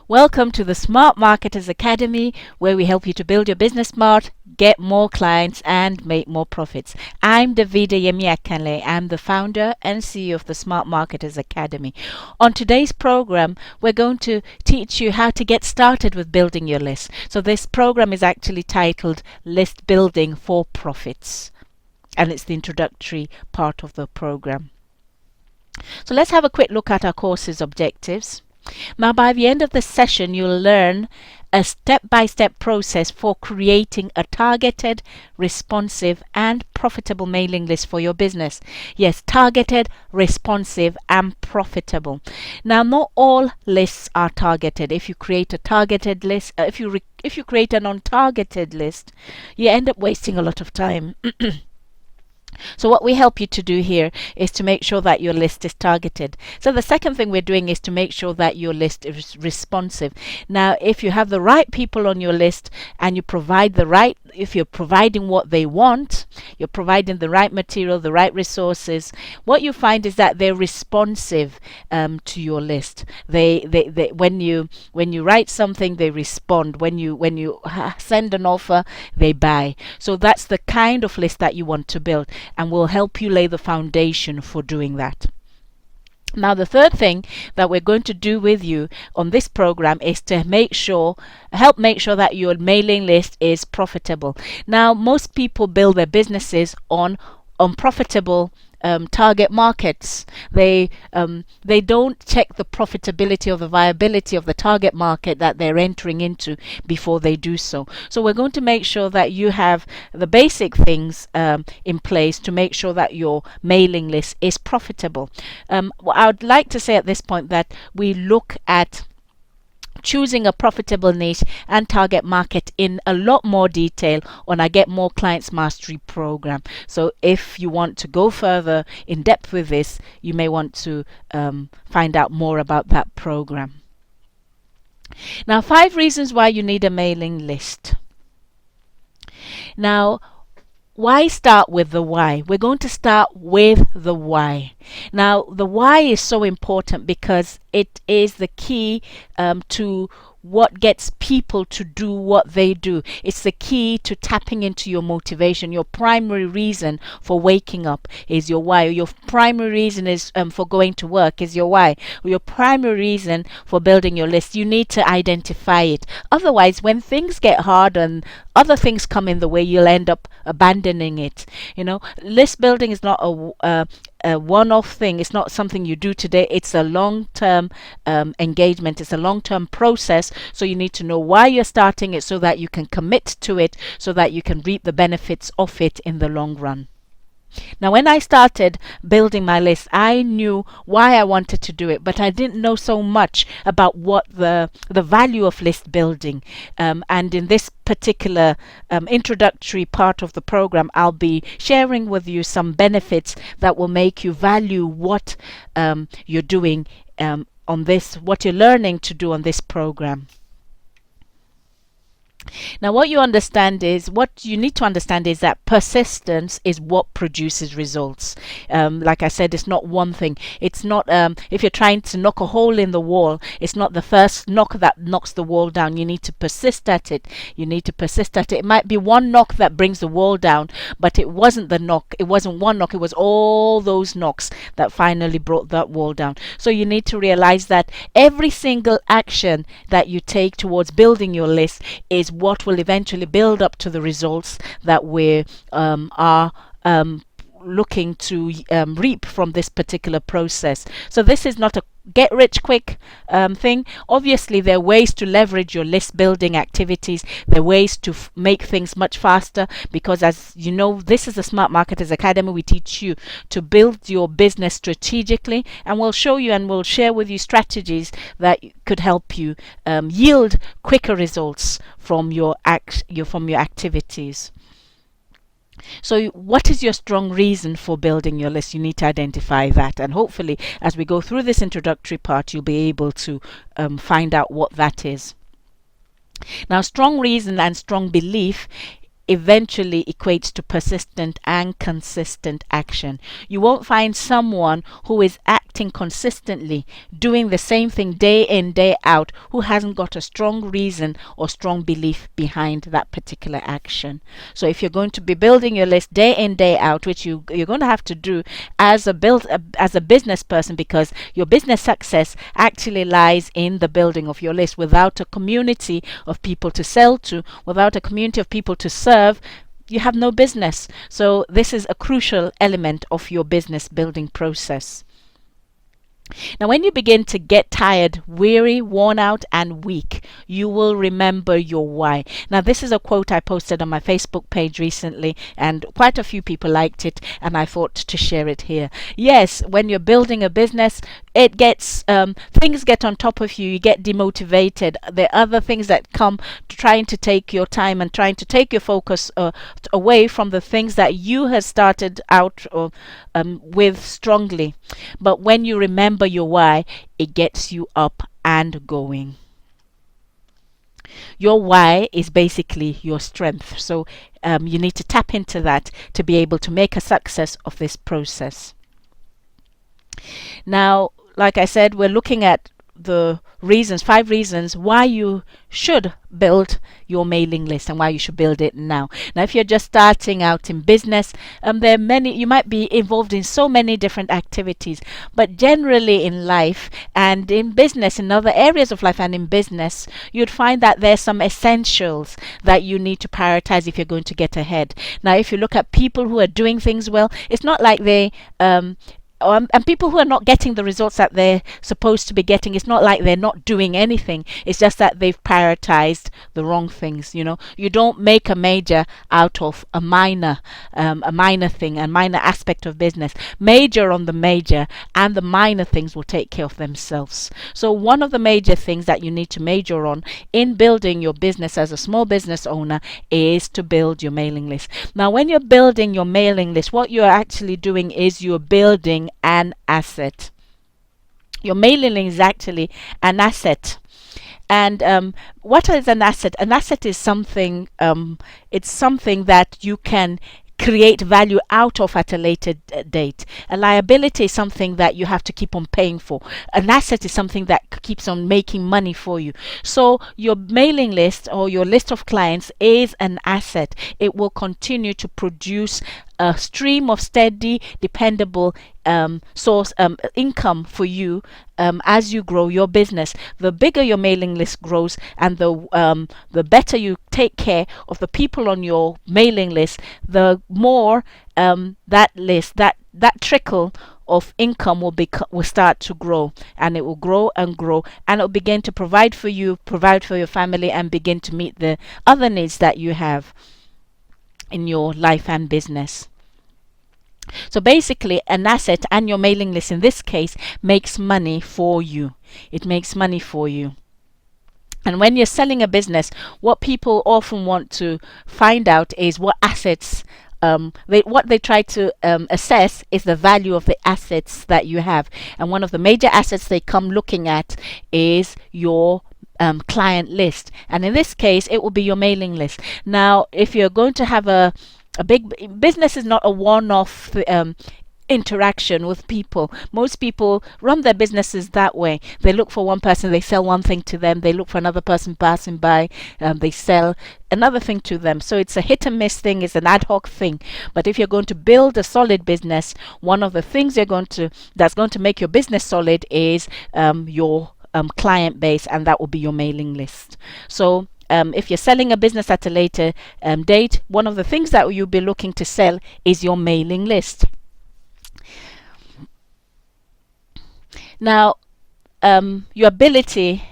Welcome to the Smart Marketers Academy, where we help you to build your business smart, get more clients, and make more profits. I'm Davida Yemiakanle. I'm the founder and CEO of the Smart Marketers Academy. On today's program, we're going to teach you how to get started with building your list. So this program is actually titled List Building for Profits, and it's the introductory part of the program. So let's have a quick look at our course's objectives. Now, by the end of the session, you'll learn a step-by-step process for creating a targeted, responsive, and profitable mailing list for your business. Yes, targeted, responsive, and profitable. Now, not all lists are targeted. If you create a targeted list, if you create an untargeted list, you end up wasting a lot of time. So what we help you to do here is to make sure that your list is targeted. So the second thing we're doing is to make sure that your list is responsive. Now, if you have the right people on your list and you provide if you're providing what they want, you're providing the right material, the right resources, what you find is that they're responsive to your list. When you write something, they respond. When you send an offer, they buy. So that's the kind of list that you want to build, and we'll help you lay the foundation for doing that. Now, the third thing that we're going to do with you on this program is to help make sure that your mailing list is profitable. Now, most people build their businesses on unprofitable target markets. They don't check the profitability or the viability of the target market that they're entering into before they do so. So we're going to make sure that you have the basic things in place to make sure that your mailing list is profitable. I would like to say at this point that we look at choosing a profitable niche and target market in a lot more detail on our Get More Clients Mastery program. So if you want to go further in depth with this, you may want to find out more about that program. Now, 5 reasons why you need a mailing list. Now, why start with the why? We're going to start with the why. Now, the why is so important because it is the key to what gets people to do what they do. It's the key to tapping into your motivation. Your primary reason for waking up is your why. Your primary reason is for going to work is your why. Your primary reason for building your list. You need to identify it. Otherwise, when things get hard and other things come in the way, you'll end up abandoning it. List building is not a one-off thing. It's not something you do today. It's a long-term engagement. It's a long-term process. So you need to know why you're starting it so that you can commit to it, so that you can reap the benefits of it in the long run. Now, when I started building my list, I knew why I wanted to do it, but I didn't know so much about what the value of list building. And in this particular introductory part of the program, I'll be sharing with you some benefits that will make you value what you're doing on this, what you're learning to do on this program. Now, what you need to understand is that persistence is what produces results. Like I said, it's not one thing. It's not if you're trying to knock a hole in the wall, it's not the first knock that knocks the wall down. You need to persist at it. It might be one knock that brings the wall down, but it wasn't the knock. It wasn't one knock. It was all those knocks that finally brought that wall down. So you need to realize that every single action that you take towards building your list is what will eventually build up to the results that we are looking to reap from this particular process. So this is not a get rich quick thing. Obviously, there are ways to leverage your list building activities. There are ways to make things much faster, because as you know, this is the Smart Marketers Academy. We teach you to build your business strategically, and we'll show you and we'll share with you strategies that could help you yield quicker results from your activities. So what is your strong reason for building your list? You need to identify that, and hopefully as we go through this introductory part, you'll be able to find out what that is. Now, strong reason and strong belief eventually equates to persistent and consistent action. You won't find someone who is acting consistently, doing the same thing day in, day out, who hasn't got a strong reason or strong belief behind that particular action. So if you're going to be building your list day in, day out, which you're going to have to do as a business person, because your business success actually lies in the building of your list. Without a community of people to sell to, without a community of people to serve, you have no business. So this is a crucial element of your business building process. Now, when you begin to get tired, weary, worn out, and weak, you will remember your why. Now, this is a quote I posted on my Facebook page recently, and quite a few people liked it, and I thought to share it here. Yes, when you're building a business, it gets things get on top of you. You get demotivated. There are other things that come trying to take your time and trying to take your focus away from the things that you have started out with strongly. But when you remember your why, it gets you up and going. Your why is basically your strength. So you need to tap into that to be able to make a success of this process. Now, like I said, we're looking at the reasons, 5 reasons why you should build your mailing list and why you should build it now. Now, if you're just starting out in business, there are many, you might be involved in so many different activities, but generally in life and in business, in other areas of life and in business, you'd find that there's some essentials that you need to prioritize if you're going to get ahead. Now, if you look at people who are doing things well, it's not like they and people who are not getting the results that they're supposed to be getting, it's not like they're not doing anything. It's just that they've prioritized the wrong things. You know, you don't make a major out of a minor thing, a minor aspect of business. Major on the major, and the minor things will take care of themselves. So one of the major things that you need to major on in building your business as a small business owner is to build your mailing list. Now, when you're building your mailing list, what you're actually doing is you're building an asset. Your mailing list is actually an asset. And what is an asset? An asset is something, it's something that you can create value out of at a later date. A liability is something that you have to keep on paying for. An asset is something that keeps on making money for you. So your mailing list or your list of clients is an asset. It will continue to produce a stream of steady, dependable source income for you as you grow your business. The bigger your mailing list grows, and the better you take care of the people on your mailing list, the more that list, that trickle of income will start to grow, and it will grow and grow, and it will begin to provide for you, provide for your family, and begin to meet the other needs that you have in your life and business. So basically, an asset, and your mailing list in this case, makes money for you. It makes money for you. And when you're selling a business, what people often want to find out is what assets what they try to assess is the value of the assets that you have. And one of the major assets they come looking at is your client list. And in this case, it will be your mailing list. Now, if you're going to have a big business, is not a one-off interaction with people. Most people run their businesses that way. They look for one person, they sell one thing to them. They look for another person passing by, they sell another thing to them. So it's a hit and miss thing, it's an ad hoc thing. But if you're going to build a solid business, one of the things that's going to make your business solid is your client base, and that will be your mailing list. So if you're selling a business at a later date, one of the things that you'll be looking to sell is your mailing list. Now, your ability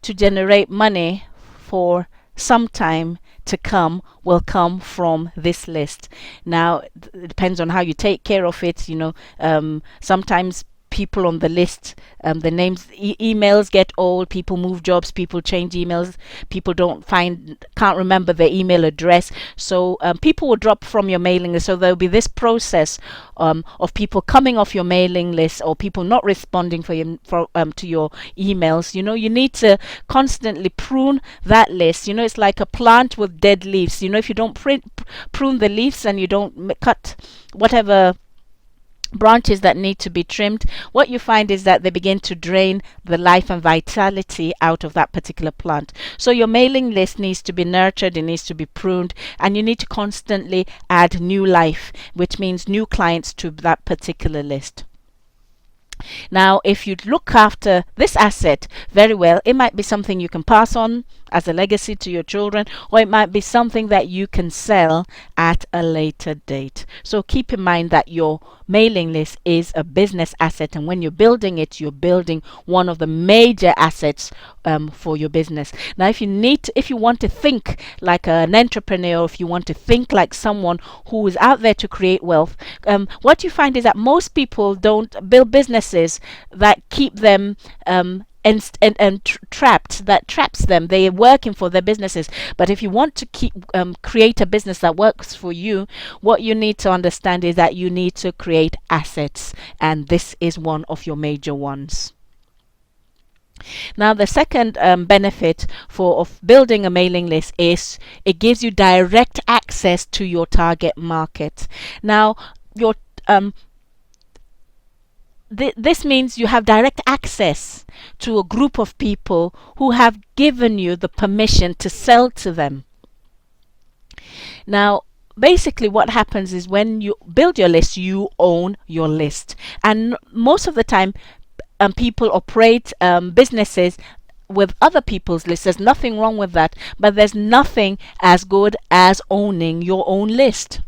to generate money for some time to come will come from this list. Now, it depends on how you take care of it. You know, sometimes people on the list, the names, emails get old, people move jobs, people change emails, people can't remember their email address. So people will drop from your mailing list. So there'll be this process of people coming off your mailing list, or people not responding to your emails. You need to constantly prune that list. It's like a plant with dead leaves. If you don't prune the leaves and you don't cut whatever branches that need to be trimmed, what you find is that they begin to drain the life and vitality out of that particular plant. So your mailing list needs to be nurtured, it needs to be pruned, and you need to constantly add new life, which means new clients to that particular list. Now, if you look after this asset very well, it might be something you can pass on as a legacy to your children, or it might be something that you can sell at a later date. So keep in mind that your mailing list is a business asset, and when you're building it, you're building one of the major assets for your business. Now, if you want to think like an entrepreneur, if you want to think like someone who is out there to create wealth, what you find is that most people don't build businesses that keep them trapped, that traps them. They are working for their businesses. But if you want to create a business that works for you, what you need to understand is that you need to create assets, and this is one of your major ones. Now, the second benefit of building a mailing list is it gives you direct access to your target market. Now, this means you have direct access to a group of people who have given you the permission to sell to them. Now, basically what happens is when you build your list, you own your list. And most of the time, people operate businesses with other people's lists. There's nothing wrong with that, but there's nothing as good as owning your own list,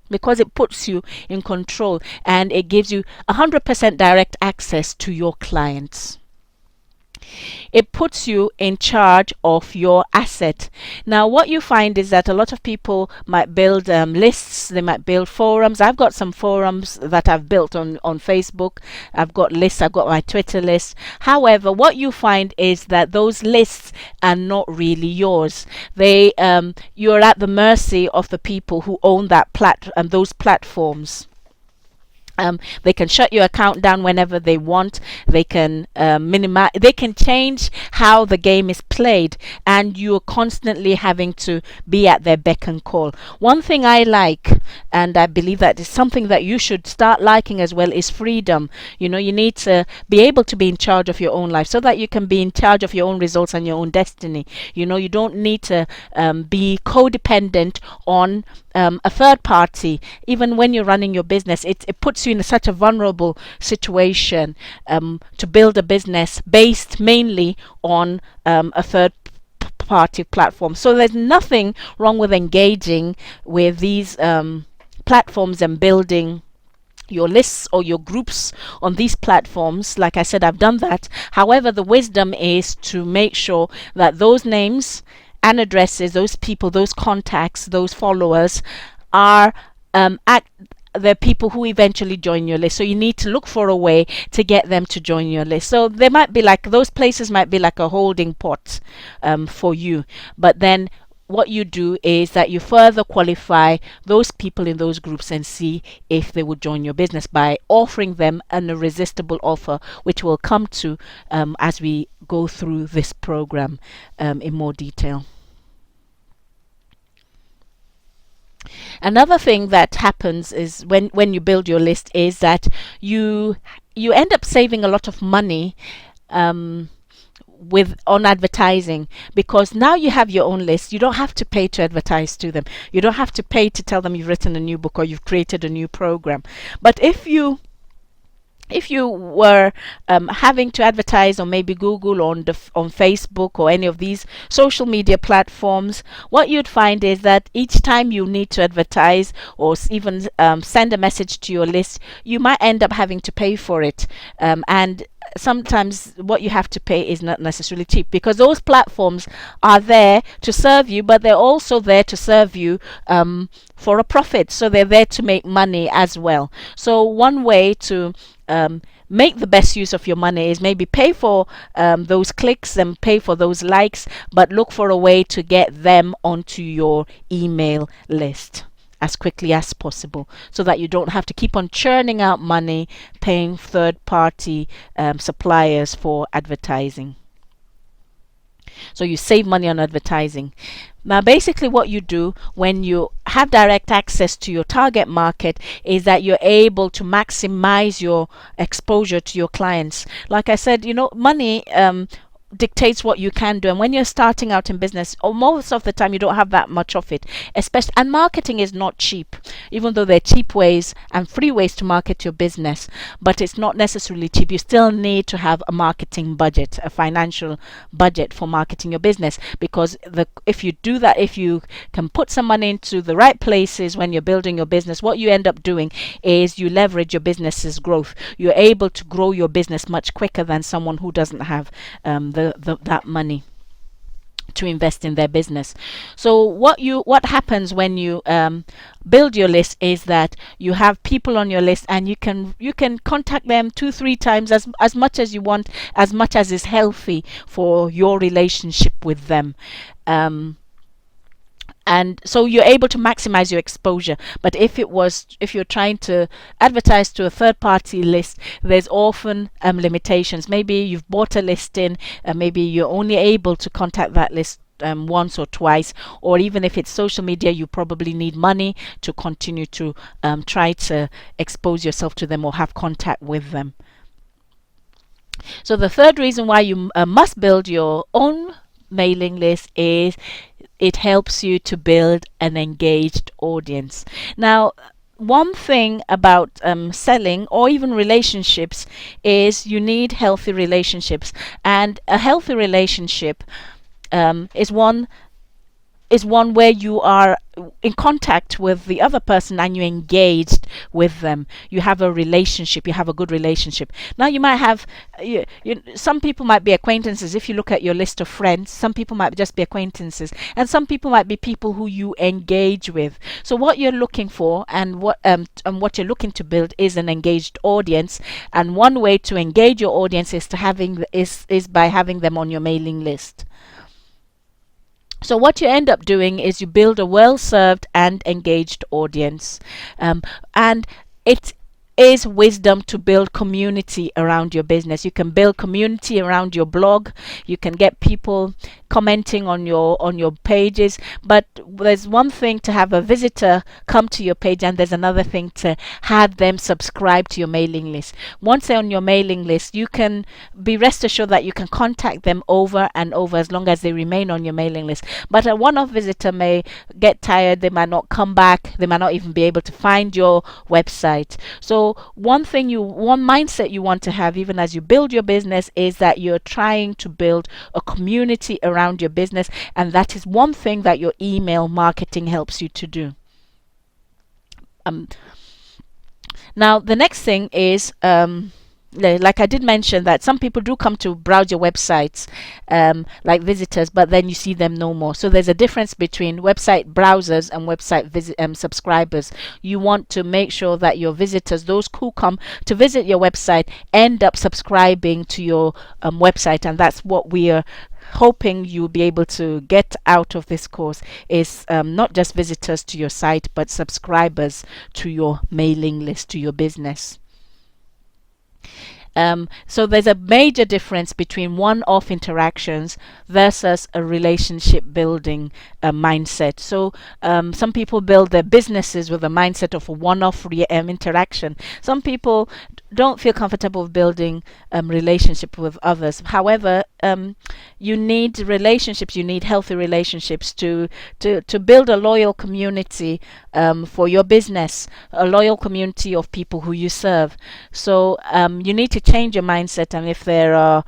because it puts you in control and it gives you 100% direct access to your clients. It puts you in charge of your asset. Now, what you find is that a lot of people might build lists, they might build forums. I've got some forums that I've built on Facebook. I've got lists, I've got my Twitter list. However, what you find is that those lists are not really yours. You're at the mercy of the people who own those platforms. They can shut your account down whenever they want. They can minimize. They can change how the game is played, and you're constantly having to be at their beck and call. One thing I like, and I believe that is something that you should start liking as well, is freedom. You need to be able to be in charge of your own life, so that you can be in charge of your own results and your own destiny. You don't need to be codependent on a third party. Even when you're running your business, it puts you in such a vulnerable situation to build a business based mainly on a third party platform. So there's nothing wrong with engaging with these platforms and building your lists or your groups on these platforms. Like I said, I've done that. However, the wisdom is to make sure that those names and addresses, those people, those contacts, those followers are the people who eventually join your list. So you need to look for a way to get them to join your list. So they might be like, those places might be like a holding pot for you. But then what you do is that you further qualify those people in those groups and see if they would join your business by offering them an irresistible offer, which we'll come to as we go through this program in more detail. Another thing that happens is when you build your list is that you end up saving a lot of money on advertising, because now you have your own list. You don't have to pay to advertise to them. You don't have to pay to tell them you've written a new book or you've created a new program. But if you were having to advertise on maybe Google or on Facebook or any of these social media platforms, what you'd find is that each time you need to advertise or even send a message to your list, you might end up having to pay for it. And sometimes what you have to pay is not necessarily cheap, because those platforms are there to serve you, but they're also there to serve you for a profit. So they're there to make money as well. So one way to make the best use of your money is maybe pay for those clicks and pay for those likes, but look for a way to get them onto your email list as quickly as possible, so that you don't have to keep on churning out money paying third party suppliers for advertising. So you save money on advertising. Now, basically, what you do when you have direct access to your target market is that you're able to maximize your exposure to your clients. Like I said, money dictates what you can do, and when you're starting out in business, or most of the time, you don't have that much of it. Especially, and marketing is not cheap, even though there are cheap ways and free ways to market your business, but it's not necessarily cheap. You still need to have a marketing budget, a financial budget for marketing your business, because if you do that, if you can put some money into the right places when you're building your business, what you end up doing is you leverage your business's growth. You're able to grow your business much quicker than someone who doesn't have that money to invest in their business. So what happens when you build your list is that you have people on your list, and you can contact them 2-3 times, as much as you want, as much as is healthy for your relationship with them. And so you're able to maximize your exposure. But if you're trying to advertise to a third party list, there's often limitations. Maybe you've bought a listing, maybe you're only able to contact that list once or twice, or even if it's social media, you probably need money to continue to try to expose yourself to them or have contact with them. So the third reason why you must build your own mailing list is it helps you to build an engaged audience. Now, one thing about selling or even relationships is you need healthy relationships, and a healthy relationship is one where you are in contact with the other person and you're engaged with them. You have a relationship, you have a good relationship. Now, you might have some people might be acquaintances. If you look at your list of friends, some people might just be acquaintances, and some people might be people who you engage with. So what you're looking for and what you're looking to build is an engaged audience, and one way to engage your audience is by having them on your mailing list. So what you end up doing is you build a well-served and engaged audience, and it is wisdom to build community around your business. You can build community around your blog. You can get people commenting on your pages, but there's one thing to have a visitor come to your page, and there's another thing to have them subscribe to your mailing list. Once they're on your mailing list, you can be rest assured that you can contact them over and over as long as they remain on your mailing list. But a one-off visitor may get tired, they might not come back, they might not even be able to find your website. So one mindset you want to have even as you build your business is that you're trying to build a community around your business, and that is one thing that your email marketing helps you to do. Now the next thing is like I did mention that some people do come to browse your websites like visitors, but then you see them no more. So there's a difference between website browsers and website subscribers. You want to make sure that your visitors, those who come to visit your website, end up subscribing to your website, and that's what we are hoping you'll be able to get out of this course, is not just visitors to your site, but subscribers to your mailing list, to your business. So there's a major difference between one-off interactions versus a relationship building mindset. So some people build their businesses with a mindset of a one-off interaction. Some people don't feel comfortable building relationship with others. However, you need relationships, you need healthy relationships to build a loyal community for your business, a loyal community of people who you serve. So you need to change your mindset, and if there are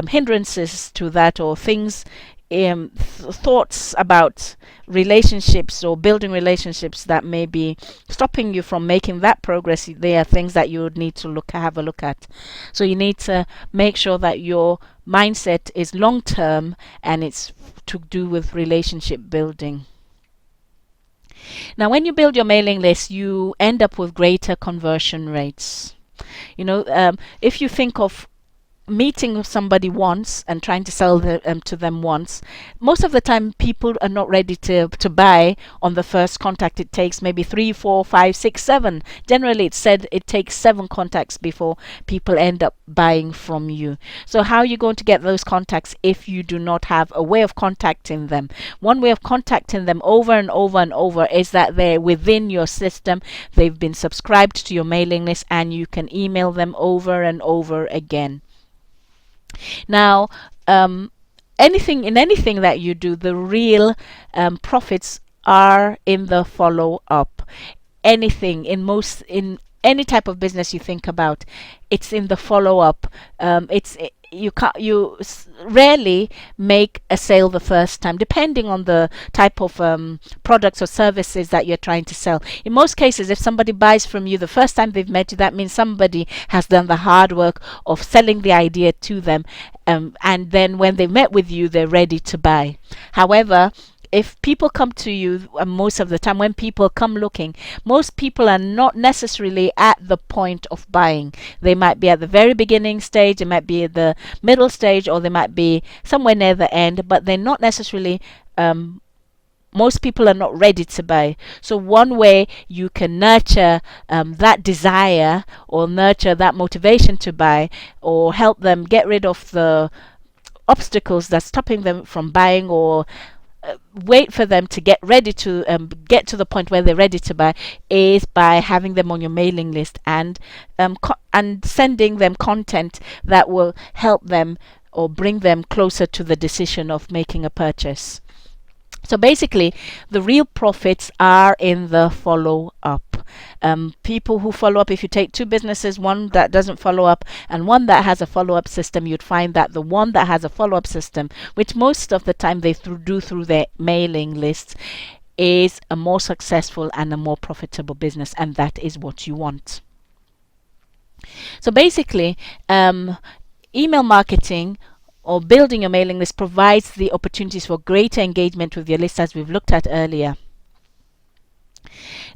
hindrances to that, or things, thoughts about relationships or building relationships that may be stopping you from making that progress, they are things that you would need to have a look at. So you need to make sure that your mindset is long term and it's to do with relationship building. Now, when you build your mailing list, you end up with greater conversion rates. If you think of meeting with somebody once and trying to sell to them once, most of the time people are not ready to buy on the first contact. It takes maybe 3, 4, 5, 6, 7. Generally, it's said it takes 7 contacts before people end up buying from you. So how are you going to get those contacts if you do not have a way of contacting them? One way of contacting them over and over and over is that they're within your system. They've been subscribed to your mailing list, and you can email them over and over again. Now, anything that you do, the real profits are in the follow up. Anything in any type of business you think about, it's in the follow up. You rarely make a sale the first time, depending on the type of products or services that you're trying to sell. In most cases, if somebody buys from you the first time they've met you, that means somebody has done the hard work of selling the idea to them, and then when they met with you, they're ready to buy. However, if people come to you, most of the time when people come looking, most people are not necessarily at the point of buying. They might be at the very beginning stage, they might be at the middle stage, or they might be somewhere near the end, but they're not necessarily most people are not ready to buy. So one way you can nurture that desire, or nurture that motivation to buy, or help them get rid of the obstacles that's stopping them from buying, or wait for them to get ready to get to the point where they're ready to buy, is by having them on your mailing list and sending them content that will help them or bring them closer to the decision of making a purchase. So basically, the real profits are in the follow up. People who follow up, if you take 2 businesses, one that doesn't follow up and one that has a follow up system, you'd find that the one that has a follow up system, which most of the time they do through their mailing lists, is a more successful and a more profitable business, and that is what you want. So basically, email marketing or building your mailing list provides the opportunities for greater engagement with your list, as we've looked at earlier.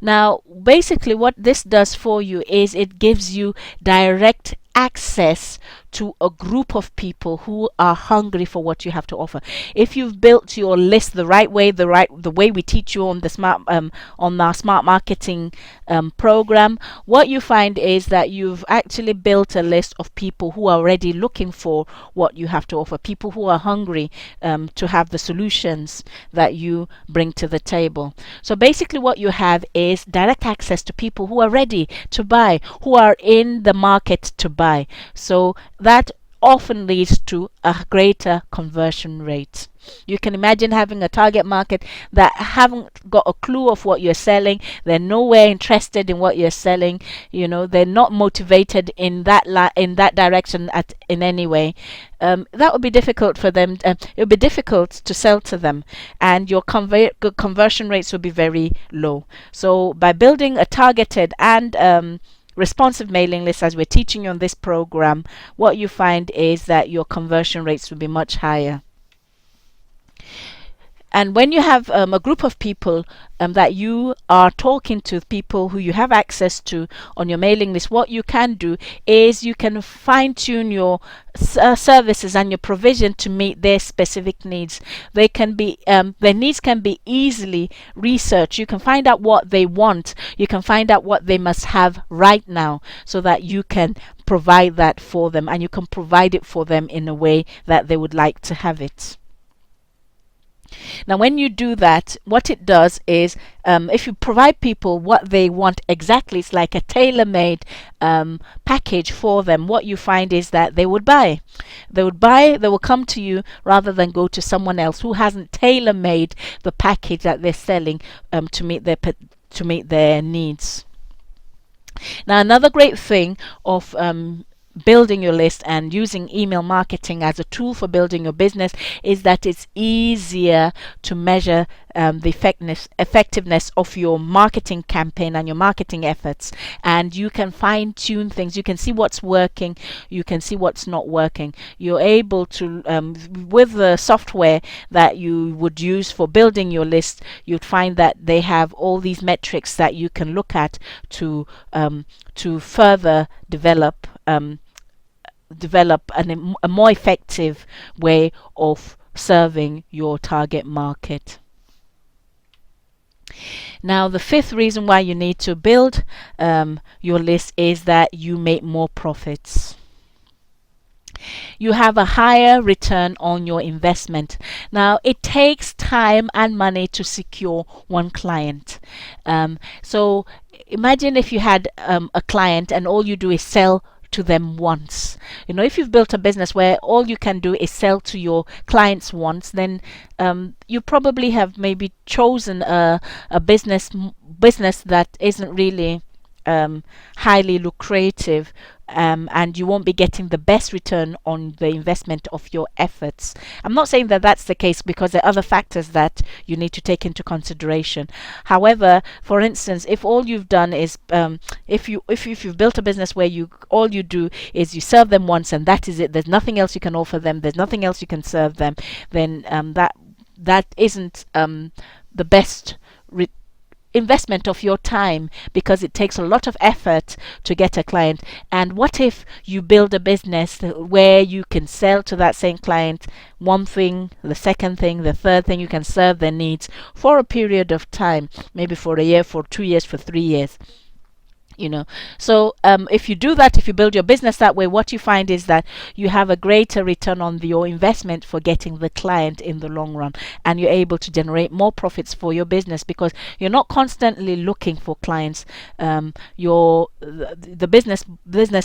Now, basically what this does for you is it gives you direct access to a group of people who are hungry for what you have to offer. If you've built your list the right way, the way we teach you on the on our smart marketing program, what you find is that you've actually built a list of people who are already looking for what you have to offer, people who are hungry to have the solutions that you bring to the table. So basically what you have is direct access to people who are ready to buy, who are in the market to buy. So that often leads to a greater conversion rate. You can imagine having a target market that haven't got a clue of what you're selling. They're nowhere interested in what you're selling. They're not motivated in that direction in any way. That would be difficult for them. It would be difficult to sell to them, and your conversion rates will be very low. So by building a targeted and responsive mailing list, as we're teaching you on this program, what you find is that your conversion rates will be much higher. And when you have a group of people that you are talking to, people who you have access to on your mailing list, what you can do is you can fine-tune your services and your provision to meet their specific needs. They can be their needs can be easily researched. You can find out what they want. You can find out what they must have right now, so that you can provide that for them, and you can provide it for them in a way that they would like to have it. Now, when you do that, what it does is, if you provide people what they want exactly, it's like a tailor-made package for them, what you find is that they would buy. They will come to you rather than go to someone else who hasn't tailor-made the package that they're selling to meet their needs. Now, another great thing of building your list and using email marketing as a tool for building your business is that it's easier to measure the effectiveness of your marketing campaign and your marketing efforts, and you can fine tune things. You can see what's working, you can see what's not working. You're able to with the software that you would use for building your list, you'd find that they have all these metrics that you can look at to further develop a more effective way of serving your target market. Now, the fifth reason why you need to build your list is that you make more profits. You have a higher return on your investment. Now, it takes time and money to secure one client. So imagine if you had a client and all you do is sell to them once. If you've built a business where all you can do is sell to your clients once, then you probably have maybe chosen a business that isn't really highly lucrative, and you won't be getting the best return on the investment of your efforts. I'm not saying that that's the case, because there are other factors that you need to take into consideration. However, for instance, if all you've done is if you've built a business where all you do is you serve them once and that is it, there's nothing else you can offer them, there's nothing else you can serve them, then that isn't the best investment of your time, because it takes a lot of effort to get a client. And what if you build a business where you can sell to that same client one thing, the second thing, the third thing, you can serve their needs for a period of time, maybe for a year, for 2 years, for 3 years. So if you do that, if you build your business that way, what you find is that you have a greater return on your investment for getting the client in the long run, and you're able to generate more profits for your business because you're not constantly looking for clients. The business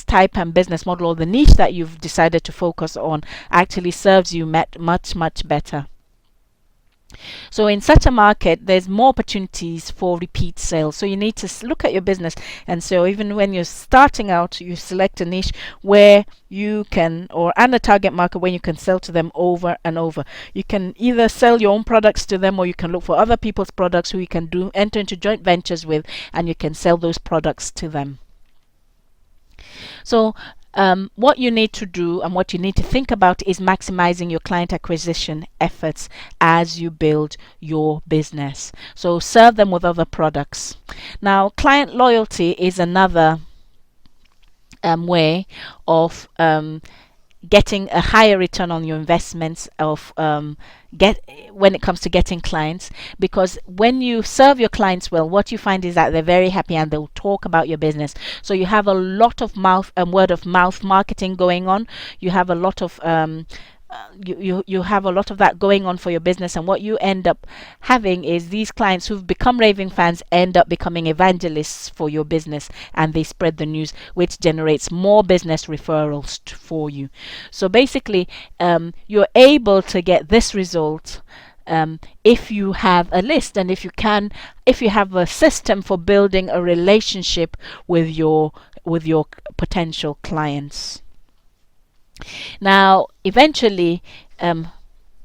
type and business model, or the niche that you've decided to focus on, actually serves you much better. So in such a market, there's more opportunities for repeat sales. So you need to look at your business, and so even when you're starting out, you select a niche where you can, and a target market where you can sell to them over and over. You can either sell your own products to them, or you can look for other people's products who you can enter into joint ventures with, and you can sell those products to them. So what you need to do and what you need to think about is maximizing your client acquisition efforts as you build your business. So serve them with other products. Now, client loyalty is another way of getting a higher return on your investments when it comes to getting clients, because when you serve your clients well, what you find is that they're very happy and they'll talk about your business. So you have a lot of word of mouth marketing going on. You have a lot of you have a lot of that going on for your business, and what you end up having is these clients who've become raving fans end up becoming evangelists for your business, and they spread the news, which generates more business referrals for you. So basically, you're able to get this result if you have a list, and if you have a system for building a relationship with your potential clients. Now, eventually,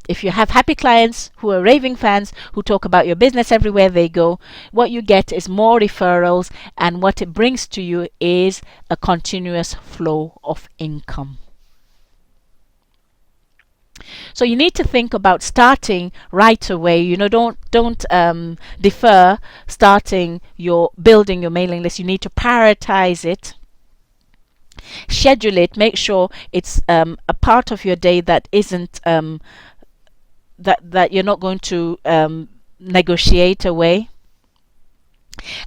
if you have happy clients who are raving fans, who talk about your business everywhere they go, what you get is more referrals, and what it brings to you is a continuous flow of income. So you need to think about starting right away. Don't defer building your mailing list. You need to prioritize it. Schedule it. Make sure it's a part of your day that isn't that you're not going to negotiate away.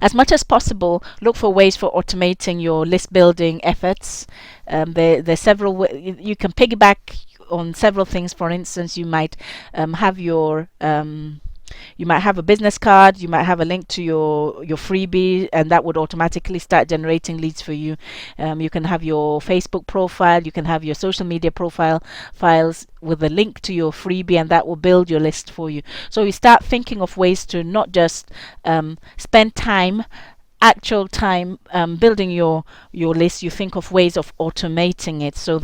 As much as possible, look for ways for automating your list building efforts. There's several ways you can piggyback on several things. For instance, you might have you might have a business card, you might have a link to your freebie, and that would automatically start generating leads for you. You can have your Facebook profile, you can have your social media files with a link to your freebie, and that will build your list for you. So you start thinking of ways to not just spend actual time building your list. You think of ways of automating it so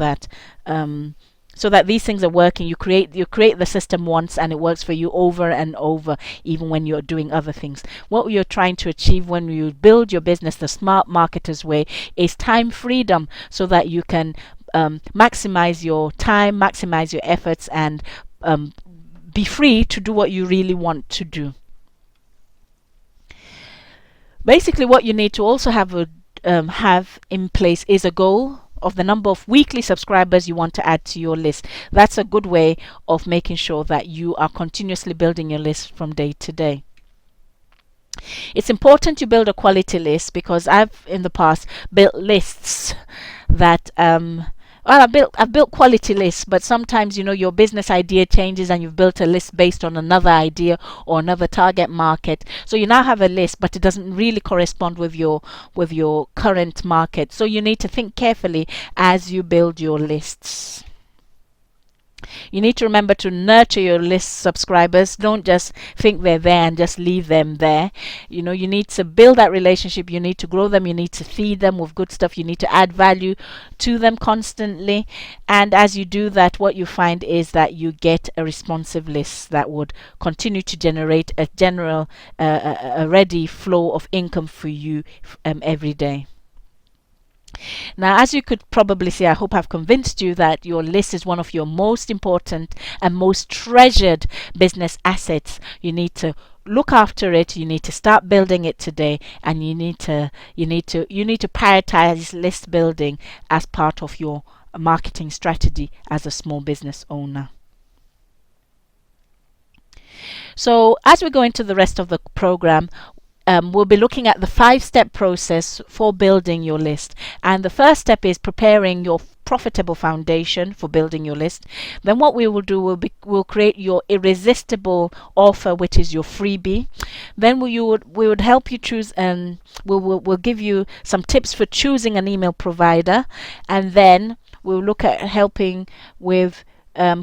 so that these things are working. You create the system once and it works for you over and over, even when you're doing other things. What you're trying to achieve when you build your business the smart marketer's way is time freedom, so that you can maximize your time, maximize your efforts, and be free to do what you really want to do. Basically, what you need to also have in place is a goal of the number of weekly subscribers you want to add to your list. That's a good way of making sure that you are continuously building your list from day to day. It's important you build a quality list, because I've in the past built lists that I've built quality lists, but sometimes your business idea changes and you've built a list based on another idea or another target market. So you now have a list, but it doesn't really correspond with your current market. So you need to think carefully as you build your lists. You need to remember to nurture your list subscribers. Don't just think they're there and just leave them there. You need to build that relationship. You need to grow them. You need to feed them with good stuff. You need to add value to them constantly. And as you do that, what you find is that you get a responsive list that would continue to generate a general, a ready flow of income for you every day. Now, as you could probably see, I hope I've convinced you that your list is one of your most important and most treasured business assets. You need to look after it. You need to start building it today, and you need to prioritize list building as part of your marketing strategy as a small business owner. So as we go into the rest of the program, we'll be looking at the 5-step process for building your list. And the first step is preparing your profitable foundation for building your list. Then what we will do, we'll create your irresistible offer, which is your freebie. Then we would help you choose, and we'll give you some tips for choosing an email provider. And then we'll look at helping with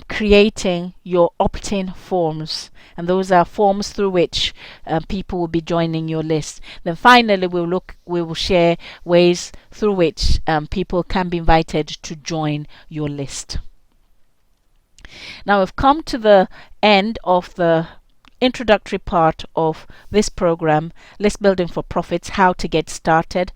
creating your opt-in forms, and those are forms through which people will be joining your list. Then finally we will share ways through which people can be invited to join your list. Now we've come to the end of the introductory part of this program, List Building for Profits, how to get started.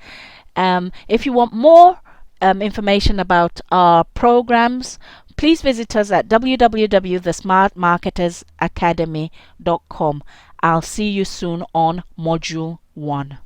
If you want more information about our programs, please visit us at www.thesmartmarketersacademy.com. I'll see you soon on Module 1.